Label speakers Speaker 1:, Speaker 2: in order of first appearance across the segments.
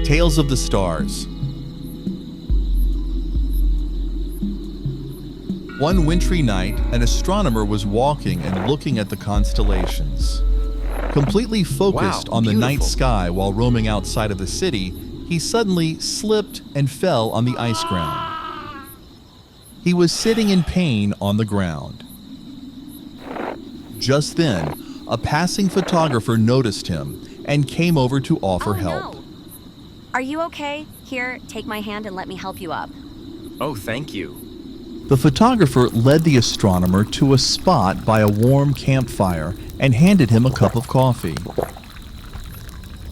Speaker 1: Tales of the Stars. One wintry night, an astronomer was walking and looking at the constellations. Completely focused on the night sky while roaming outside of the city, he suddenly slipped and fell on the ice ground. He was sitting in pain on the ground. Just then, a passing photographer noticed him and came over to offer help.
Speaker 2: No. Are you okay? Here, take my hand and let me help you up.
Speaker 3: Oh, thank you.
Speaker 1: The photographer led the astronomer to a spot by a warm campfire and handed him a cup of coffee.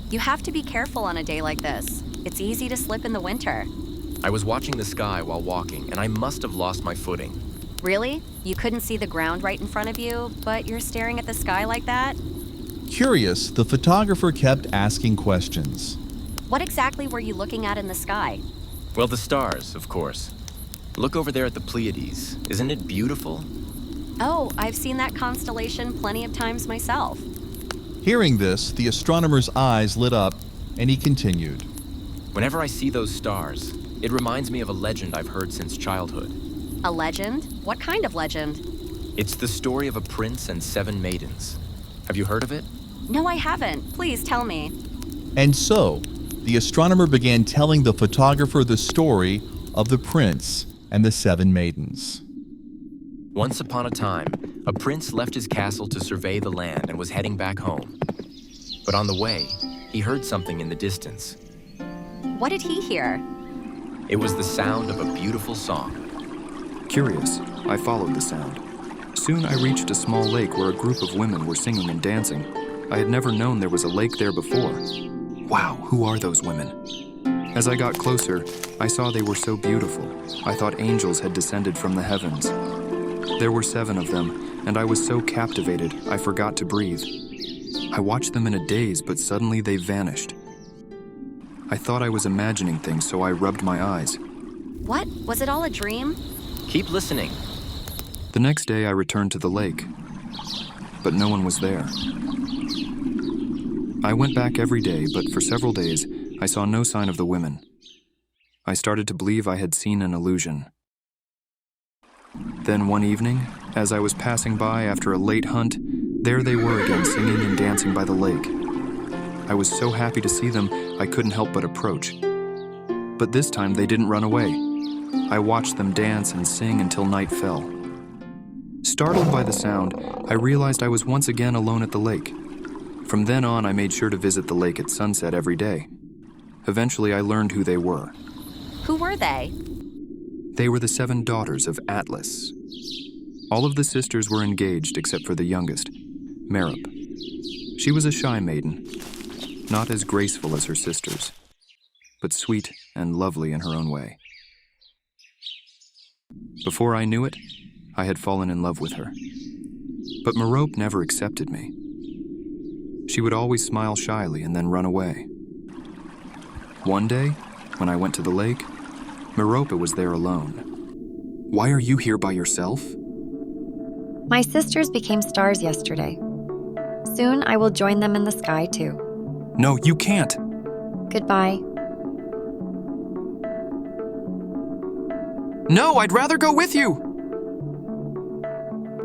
Speaker 2: You have to be careful on a day like this. It's easy to slip in the winter.
Speaker 3: I was watching the sky while walking, and I must have lost my footing.
Speaker 2: Really? You couldn't see the ground right in front of you, but you're staring at the sky like that?
Speaker 1: Curious, the photographer kept asking questions.
Speaker 2: What exactly were you looking at in the sky?
Speaker 3: Well, the stars, of course. Look over there at the Pleiades. Isn't it beautiful?
Speaker 2: Oh, I've seen that constellation plenty of times myself.
Speaker 1: Hearing this, the astronomer's eyes lit up, and he continued.
Speaker 3: Whenever I see those stars, it reminds me of a legend I've heard since childhood.
Speaker 2: A legend? What kind of legend?
Speaker 3: It's the story of a prince and 7 maidens. Have you heard of it?
Speaker 2: No, I haven't. Please tell me.
Speaker 1: And so, the astronomer began telling the photographer the story of the prince and the 7 maidens.
Speaker 3: Once upon a time, a prince left his castle to survey the land and was heading back home. But on the way, he heard something in the distance.
Speaker 2: What did he hear?
Speaker 3: It was the sound of a beautiful song.
Speaker 4: Curious, I followed the sound. Soon I reached a small lake where a group of women were singing and dancing. I had never known there was a lake there before. Wow, who are those women? As I got closer, I saw they were so beautiful. I thought angels had descended from the heavens. There were 7 of them, and I was so captivated, I forgot to breathe. I watched them in a daze, but suddenly they vanished. I thought I was imagining things, so I rubbed my eyes.
Speaker 2: What? Was it all a dream?
Speaker 3: Keep listening.
Speaker 4: The next day I returned to the lake, but no one was there. I went back every day, but for several days, I saw no sign of the women. I started to believe I had seen an illusion. Then one evening, as I was passing by after a late hunt, there they were again singing and dancing by the lake. I was so happy to see them, I couldn't help but approach. But this time they didn't run away. I watched them dance and sing until night fell. Startled by the sound, I realized I was once again alone at the lake. From then on, I made sure to visit the lake at sunset every day. Eventually, I learned who they were.
Speaker 2: Who were they?
Speaker 4: They were the 7 daughters of Atlas. All of the sisters were engaged except for the youngest, Merope. She was a shy maiden, not as graceful as her sisters, but sweet and lovely in her own way. Before I knew it, I had fallen in love with her. But Merope never accepted me. She would always smile shyly and then run away. One day, when I went to the lake, Merope was there alone. Why are you here by yourself?
Speaker 5: My sisters became stars yesterday. Soon I will join them in the sky too.
Speaker 4: No, you can't.
Speaker 5: Goodbye.
Speaker 4: No, I'd rather go with you.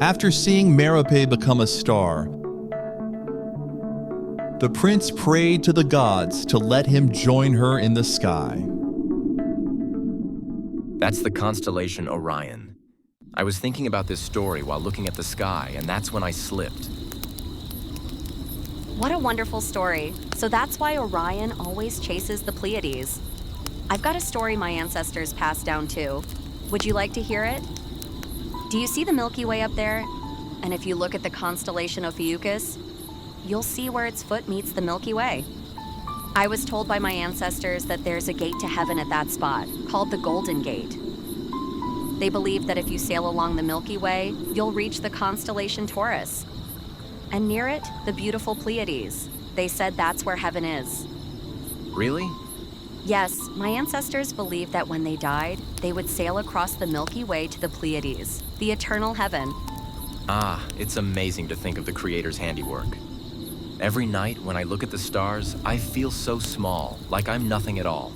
Speaker 1: After seeing Merope become a star, the prince prayed to the gods to let him join her in the sky.
Speaker 3: That's the constellation Orion. I was thinking about this story while looking at the sky, and that's when I slipped.
Speaker 2: What a wonderful story. So that's why Orion always chases the Pleiades. I've got a story my ancestors passed down too. Would you like to hear it? Do you see the Milky Way up there? And if you look at the constellation Ophiuchus, you'll see where its foot meets the Milky Way. I was told by my ancestors that there's a gate to heaven at that spot, called the Golden Gate. They believe that if you sail along the Milky Way, you'll reach the constellation Taurus. And near it, the beautiful Pleiades. They said that's where heaven is.
Speaker 3: Really?
Speaker 2: Yes, my ancestors believed that when they died, they would sail across the Milky Way to the Pleiades, the eternal heaven.
Speaker 3: Ah, it's amazing to think of the Creator's handiwork. Every night when I look at the stars, I feel so small, like I'm nothing at all.